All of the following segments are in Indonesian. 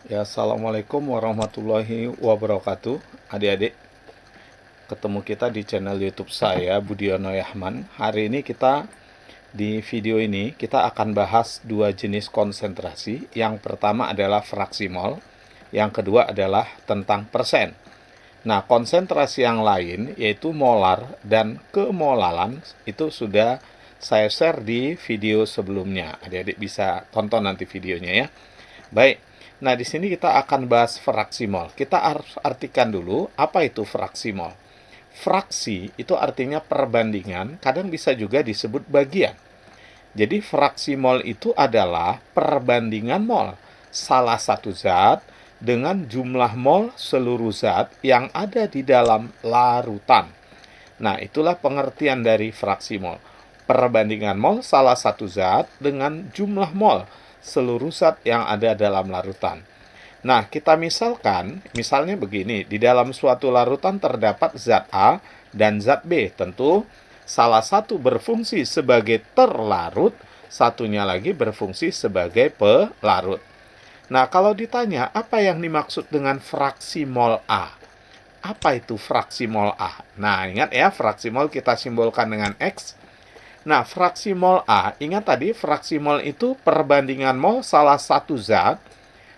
Ya, assalamualaikum warahmatullahi wabarakatuh. Adik-adik, ketemu kita di channel YouTube saya, Budiono Yahman. Hari ini di video ini kita akan bahas dua jenis konsentrasi. Yang pertama adalah fraksi mol, yang kedua adalah tentang persen. Nah, konsentrasi yang lain yaitu molar dan kemolalan itu sudah saya share di video sebelumnya. Adik-adik bisa tonton nanti videonya ya. Baik, nah di sini kita akan bahas fraksi mol. Kita harus artikan dulu apa itu fraksi mol. Fraksi itu artinya perbandingan, kadang bisa juga disebut bagian. Jadi fraksi mol itu adalah perbandingan mol salah satu zat dengan jumlah mol seluruh zat yang ada di dalam larutan. Nah, itulah pengertian dari fraksi mol. Perbandingan mol salah satu zat dengan jumlah mol seluruh zat yang ada dalam larutan. Nah, kita misalnya begini, di dalam suatu larutan terdapat zat A dan zat B. Tentu salah satu berfungsi sebagai terlarut, satunya lagi berfungsi sebagai pelarut. Nah, kalau ditanya apa yang dimaksud dengan fraksi mol A? Apa itu fraksi mol A? Nah, ingat ya, fraksi mol kita simbolkan dengan X. Nah, fraksi mol A, ingat tadi fraksi mol itu perbandingan mol salah satu zat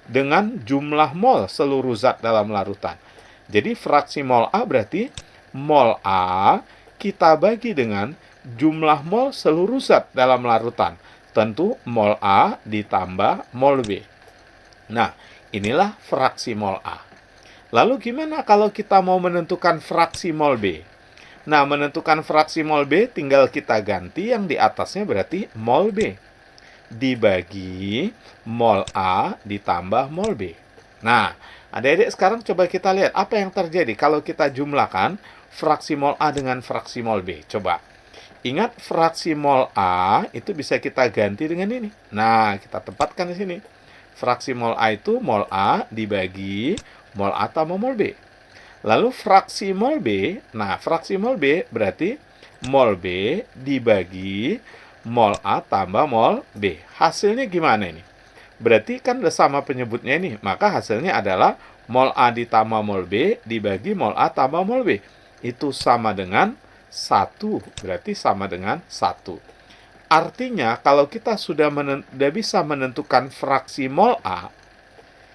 dengan jumlah mol seluruh zat dalam larutan. Jadi fraksi mol A berarti mol A kita bagi dengan jumlah mol seluruh zat dalam larutan. Tentu mol A ditambah mol B. Nah, inilah fraksi mol A. Lalu gimana kalau kita mau menentukan fraksi mol B? Nah, menentukan fraksi mol B tinggal kita ganti yang di atasnya berarti mol B. Dibagi mol A ditambah mol B. Nah, adik-adik sekarang coba kita lihat apa yang terjadi kalau kita jumlahkan fraksi mol A dengan fraksi mol B. Coba. Ingat fraksi mol A itu bisa kita ganti dengan ini. Nah, kita tempatkan di sini. Fraksi mol A itu mol A dibagi mol A tambah mol B. Lalu fraksi mol B, nah fraksi mol B berarti mol B dibagi mol A tambah mol B. Hasilnya gimana ini? Berarti kan udah sama penyebutnya ini, maka hasilnya adalah mol A ditambah mol B dibagi mol A tambah mol B. Itu sama dengan 1, berarti sama dengan 1. Artinya kalau kita sudah bisa menentukan fraksi mol A,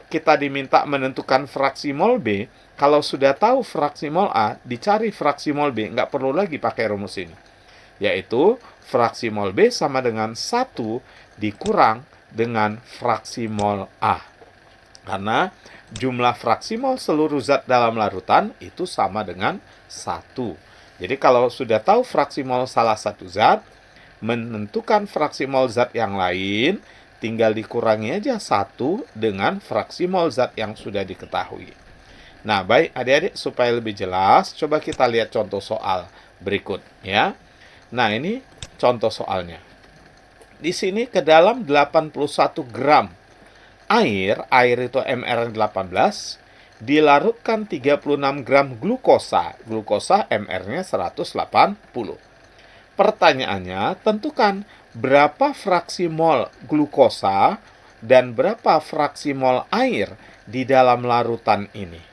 kita diminta menentukan fraksi mol B. Kalau sudah tahu fraksi mol A, dicari fraksi mol B, nggak perlu lagi pakai rumus ini. Yaitu fraksi mol B sama dengan 1 dikurang dengan fraksi mol A. Karena jumlah fraksi mol seluruh zat dalam larutan itu sama dengan 1. Jadi kalau sudah tahu fraksi mol salah satu zat, menentukan fraksi mol zat yang lain, tinggal dikurangi aja 1 dengan fraksi mol zat yang sudah diketahui. Nah, baik adik-adik, supaya lebih jelas, coba kita lihat contoh soal berikut ya. Nah, ini contoh soalnya. Di sini ke dalam 81 gram air itu MR18, dilarutkan 36 gram glukosa. Glukosa MR-nya 180. Pertanyaannya, tentukan berapa fraksi mol glukosa dan berapa fraksi mol air di dalam larutan ini.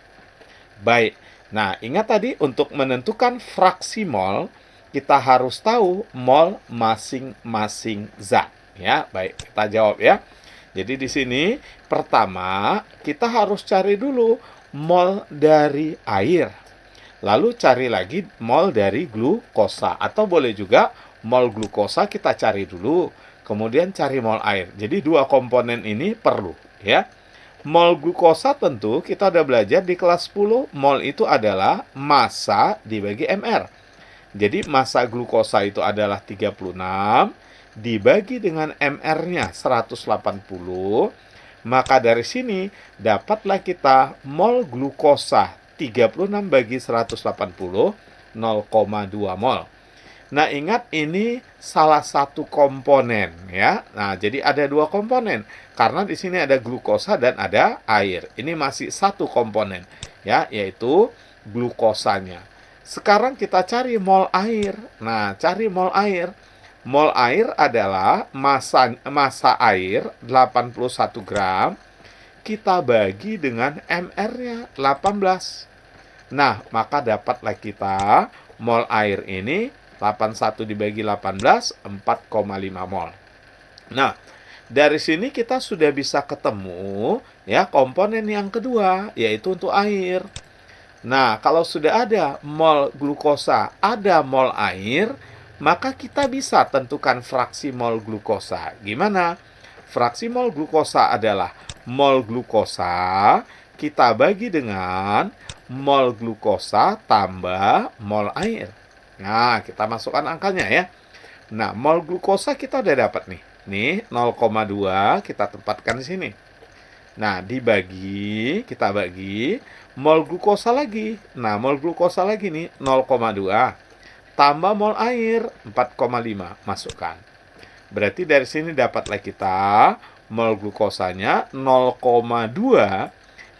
Baik, nah ingat tadi untuk menentukan fraksi mol, kita harus tahu mol masing-masing zat. Ya, baik, kita jawab ya. Jadi di sini pertama kita harus cari dulu mol dari air. Lalu cari lagi mol dari glukosa, atau boleh juga mol glukosa kita cari dulu, kemudian cari mol air. Jadi dua komponen ini perlu ya. Mol glukosa tentu kita udah belajar di kelas 10, mol itu adalah massa dibagi mR. Jadi massa glukosa itu adalah 36 dibagi dengan mR-nya 180, maka dari sini dapatlah kita mol glukosa 36 bagi 180, 0,2 mol. Nah, ingat ini salah satu komponen ya. Nah, jadi ada dua komponen karena di sini ada glukosa dan ada air. Ini masih satu komponen ya, yaitu glukosanya. Sekarang kita cari mol air. Nah, cari mol air. Mol air adalah massa air 81 gram kita bagi dengan MR-nya 18. Nah, maka dapatlah kita mol air ini 81 dibagi 18, 4,5 mol. Nah, dari sini kita sudah bisa ketemu ya komponen yang kedua, yaitu untuk air. Nah, kalau sudah ada mol glukosa, ada mol air, maka kita bisa tentukan fraksi mol glukosa. Gimana? Fraksi mol glukosa adalah mol glukosa kita bagi dengan mol glukosa tambah mol air. Nah, kita masukkan angkanya ya. Nah, mol glukosa kita udah dapat nih. Nih, 0,2 kita tempatkan di sini. Nah, kita bagi mol glukosa lagi. Nah, mol glukosa lagi nih 0,2 tambah mol air 4,5 masukkan. Berarti dari sini dapatlah kita mol glukosanya 0,2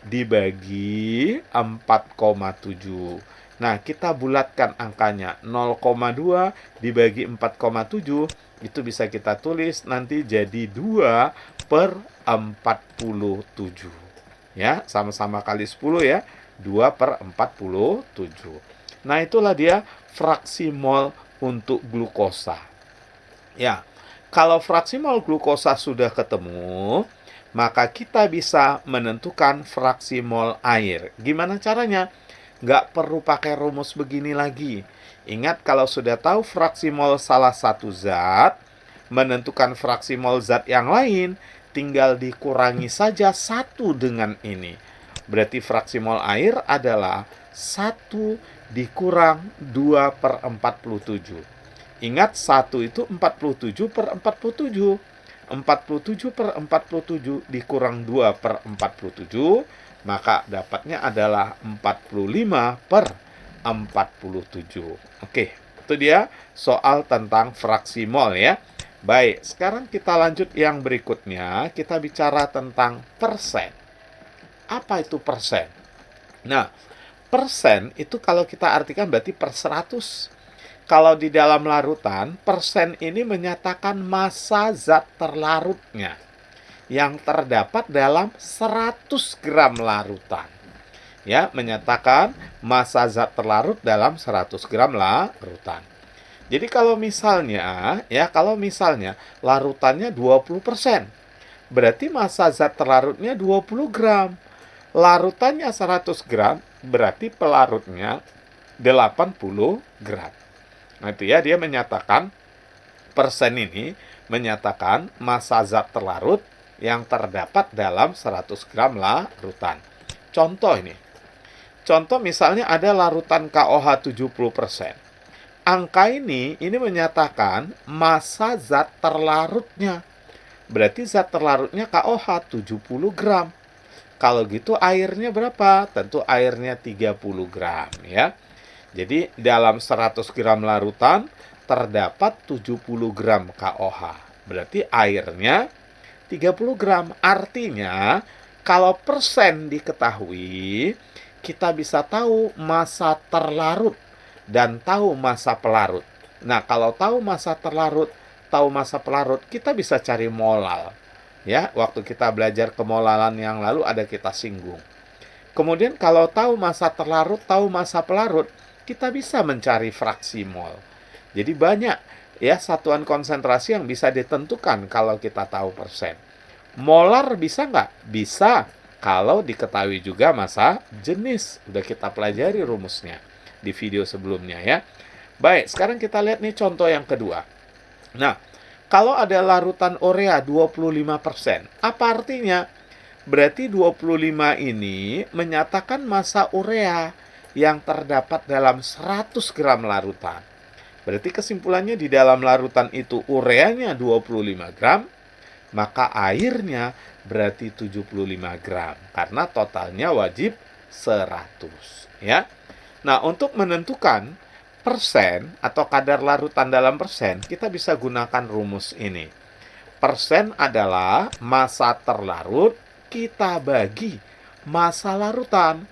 dibagi 4,7. Nah, kita bulatkan angkanya 0,2 dibagi 4,7, itu bisa kita tulis nanti jadi 2 per 47. Ya, sama-sama kali 10 ya, 2 per 47. Nah, itulah dia fraksi mol untuk glukosa. Ya, kalau fraksi mol glukosa sudah ketemu, maka kita bisa menentukan fraksi mol air. Gimana caranya? Nggak perlu pakai rumus begini lagi. Ingat, kalau sudah tahu fraksi mol salah satu zat, menentukan fraksi mol zat yang lain, tinggal dikurangi saja 1 dengan ini. Berarti fraksi mol air adalah 1 dikurang 2 per 47. Ingat, 1 itu 47 per 47. 47 per 47 dikurang 2 per 47, maka dapatnya adalah 45 per 47. Oke, itu dia soal tentang fraksi mol ya. Baik, sekarang kita lanjut yang berikutnya. Kita bicara tentang persen. Apa itu persen? Nah, persen itu kalau kita artikan berarti per 100. Kalau di dalam larutan, persen ini menyatakan massa zat terlarutnya yang terdapat dalam 100 gram larutan. Ya, menyatakan massa zat terlarut dalam 100 gram larutan. Jadi kalau misalnya larutannya 20%, berarti massa zat terlarutnya 20 gram. Larutannya 100 gram, berarti pelarutnya 80 gram. Nah, itu ya, dia menyatakan persen ini menyatakan massa zat terlarut yang terdapat dalam 100 gram larutan. Contoh ini. Contoh misalnya ada larutan KOH 70%. Angka ini menyatakan massa zat terlarutnya. Berarti zat terlarutnya KOH 70 gram. Kalau gitu airnya berapa? Tentu airnya 30 gram ya. Jadi dalam 100 gram larutan terdapat 70 gram KOH. Berarti airnya 30 gram. Artinya kalau persen diketahui, kita bisa tahu massa terlarut dan tahu massa pelarut. Nah, kalau tahu massa terlarut, tahu massa pelarut, kita bisa cari molal. Ya, waktu kita belajar kemolalan yang lalu ada kita singgung. Kemudian kalau tahu massa terlarut, tahu massa pelarut, kita bisa mencari fraksi mol. Jadi banyak ya satuan konsentrasi yang bisa ditentukan kalau kita tahu persen. Molar bisa nggak? Bisa, kalau diketahui juga massa jenis. Udah kita pelajari rumusnya di video sebelumnya ya. Baik, sekarang kita lihat nih contoh yang kedua. Nah, kalau ada larutan urea 25%, apa artinya? Berarti 25 ini menyatakan massa urea yang terdapat dalam 100 gram larutan. Berarti kesimpulannya di dalam larutan itu ureanya 25 gram, maka airnya berarti 75 gram. Karena totalnya wajib 100. Ya. Nah, untuk menentukan persen atau kadar larutan dalam persen, kita bisa gunakan rumus ini. Persen adalah massa terlarut kita bagi massa larutan.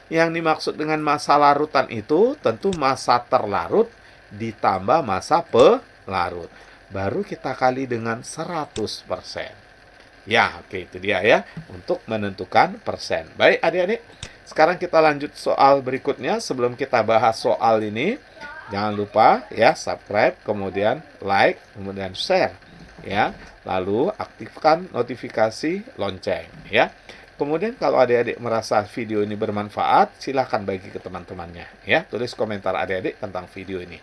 Yang dimaksud dengan massa larutan itu tentu massa terlarut ditambah massa pelarut. Baru kita kali dengan 100%. Ya, oke, itu dia ya, untuk menentukan persen. Baik, adik-adik, sekarang kita lanjut soal berikutnya. Sebelum kita bahas soal ini, jangan lupa ya, subscribe, kemudian like, kemudian share, ya. Lalu aktifkan notifikasi lonceng, ya. Kemudian kalau adik-adik merasa video ini bermanfaat, silahkan bagi ke teman-temannya, ya. Tulis komentar adik-adik tentang video ini.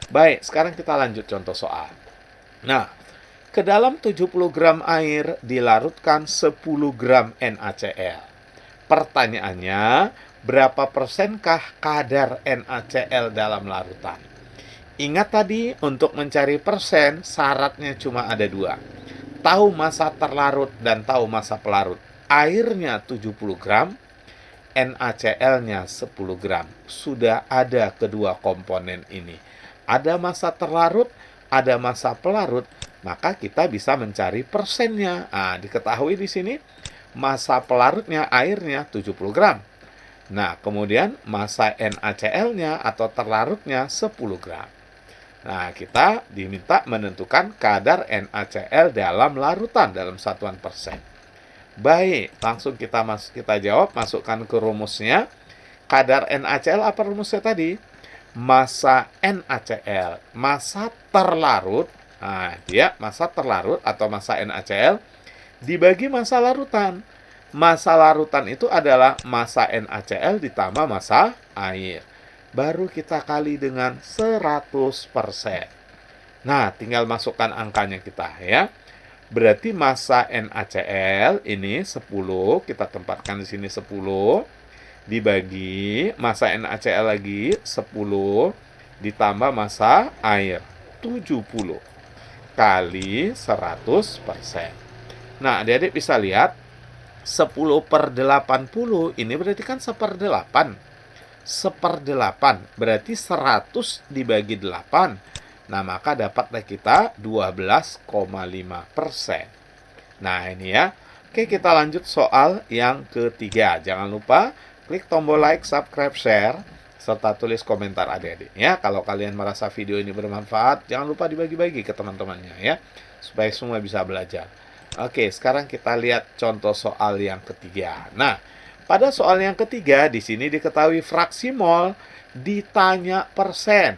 Baik, sekarang kita lanjut contoh soal. Nah, ke dalam 70 gram air dilarutkan 10 gram NaCl. Pertanyaannya, berapa persenkah kadar NaCl dalam larutan? Ingat tadi, untuk mencari persen, syaratnya cuma ada dua. Tahu massa terlarut dan tahu massa pelarut. Airnya 70 gram, NaCl-nya 10 gram. Sudah ada kedua komponen ini. Ada massa terlarut, ada massa pelarut, maka kita bisa mencari persennya. Nah, diketahui di sini massa pelarutnya airnya 70 gram. Nah, kemudian massa NaCl-nya atau terlarutnya 10 gram. Nah, kita diminta menentukan kadar NaCl dalam larutan dalam satuan persen. Baik, langsung kita jawab, masukkan ke rumusnya. Kadar NaCl apa rumusnya tadi? Massa NaCl, massa terlarut. Nah, dia massa terlarut atau massa NaCl dibagi massa larutan. Massa larutan itu adalah massa NaCl ditambah massa air. Baru kita kali dengan 100%. Nah, tinggal masukkan angkanya kita ya. Berarti massa NaCl ini 10, kita tempatkan di sini 10 dibagi massa NaCl lagi 10 ditambah massa air 70 kali 100%. Nah, adik-adik bisa lihat 10/80 ini berarti kan 1/8. 1/8 berarti 100 dibagi 8. Nah, maka dapatlah kita 12,5%. Nah, ini ya. Oke, kita lanjut soal yang ketiga. Jangan lupa klik tombol like, subscribe, share, serta tulis komentar adik-adik ya. Kalau kalian merasa video ini bermanfaat, jangan lupa dibagi-bagi ke teman-temannya ya, supaya semua bisa belajar. Oke, sekarang kita lihat contoh soal yang ketiga. Nah, pada soal yang ketiga di sini diketahui fraksi mol ditanya persen.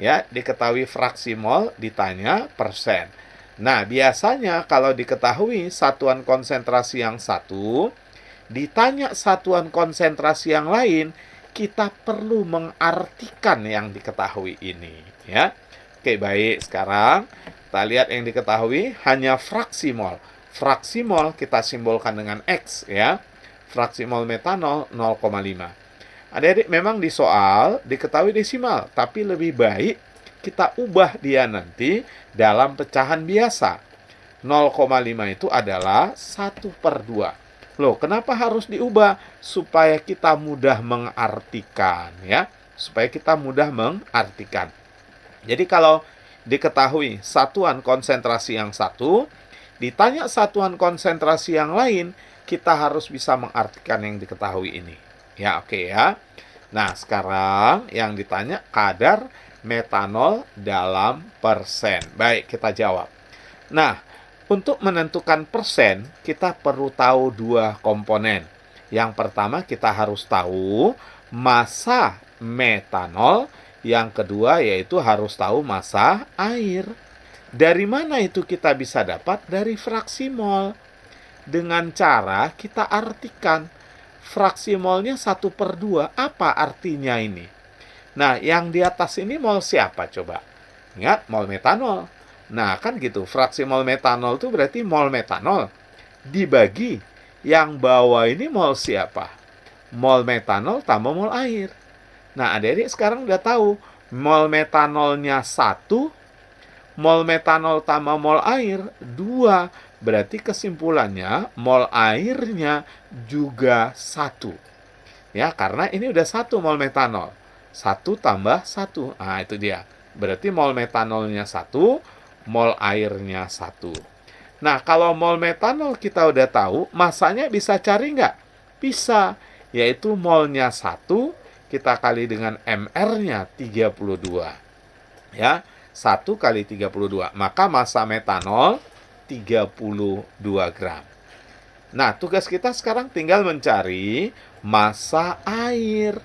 Ya, diketahui fraksi mol ditanya persen. Nah, biasanya kalau diketahui satuan konsentrasi yang satu ditanya satuan konsentrasi yang lain, kita perlu mengartikan yang diketahui ini ya. Oke, baik, sekarang kita lihat yang diketahui hanya fraksi mol. Fraksi mol kita simbolkan dengan X ya. Fraksi mol metanol 0,5. Adik-adik, memang di soal diketahui desimal, tapi lebih baik kita ubah dia nanti dalam pecahan biasa. 0,5 itu adalah 1/2. Loh, kenapa harus diubah? Supaya kita mudah mengartikan ya. Supaya kita mudah mengartikan. Jadi kalau diketahui satuan konsentrasi yang satu, ditanya satuan konsentrasi yang lain, kita harus bisa mengartikan yang diketahui ini. Ya, oke ya. Nah, sekarang yang ditanya kadar metanol dalam persen. Baik, kita jawab. Nah, untuk menentukan persen, kita perlu tahu dua komponen. Yang pertama, kita harus tahu massa metanol. Yang kedua, yaitu harus tahu massa air. Dari mana itu kita bisa dapat? Dari fraksi mol. Dengan cara kita artikan. Fraksi molnya 1/2. Apa artinya ini? Nah, yang di atas ini mol siapa coba? Ingat, mol metanol. Nah, kan gitu, fraksi mol metanol itu berarti mol metanol dibagi yang bawah ini mol siapa? Mol metanol tambah mol air. Nah, adik-adik sekarang udah tahu, mol metanolnya 1, mol metanol tambah mol air 2. Berarti kesimpulannya mol airnya juga 1. Ya, karena ini udah 1 mol metanol. 1 tambah 1. Nah, itu dia. Berarti mol metanolnya 1, mol airnya 1. Nah, kalau mol metanol kita udah tahu, masanya bisa cari nggak? Bisa, yaitu molnya 1, kita kali dengan MR-nya 32. Ya, 1 kali 32. Maka massa metanol 32 gram. Nah, tugas kita sekarang tinggal mencari massa air.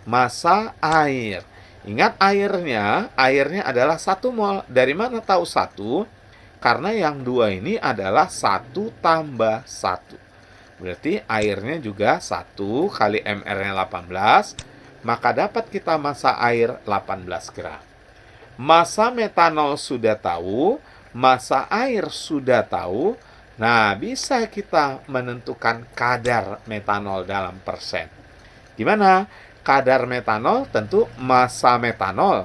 Massa air. Ingat airnya adalah 1 mol. Dari mana tahu 1? Karena yang 2 ini adalah 1 tambah 1. Berarti airnya juga 1 kali MR-nya 18, maka dapat kita massa air 18 gram. Massa metanol sudah tahu, massa air sudah tahu. Nah, bisa kita menentukan kadar metanol dalam persen. Gimana? Kadar metanol tentu massa metanol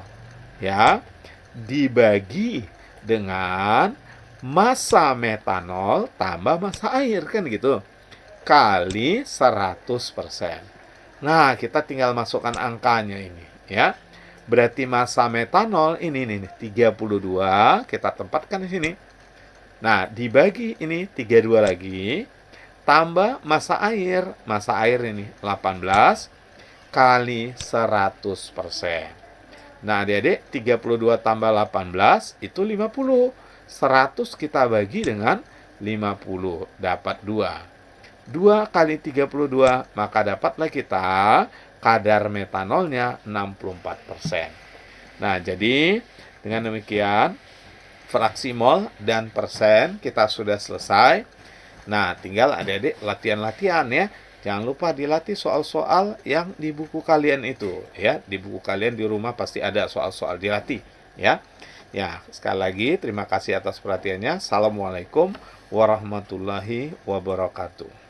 ya dibagi dengan massa metanol tambah massa air, kan gitu, kali 100%. Nah, kita tinggal masukkan angkanya ini ya. Berarti massa metanol ini nih 32 kita tempatkan di sini. Nah, dibagi ini 32 lagi tambah massa air. Massa air ini 18 kali 100%. Nah, adik-adik, 32 tambah 18 itu 50. 100 kita bagi dengan 50, dapat 2. 2 kali 32, maka dapatlah kita kadar metanolnya 64%. Nah, jadi dengan demikian fraksi mol dan persen kita sudah selesai. Nah, tinggal adik-adik latihan-latihan ya. Jangan lupa dilatih soal-soal yang di buku kalian itu ya. Di buku kalian di rumah pasti ada soal-soal dilatih ya. Ya, sekali lagi terima kasih atas perhatiannya. Assalamualaikum warahmatullahi wabarakatuh.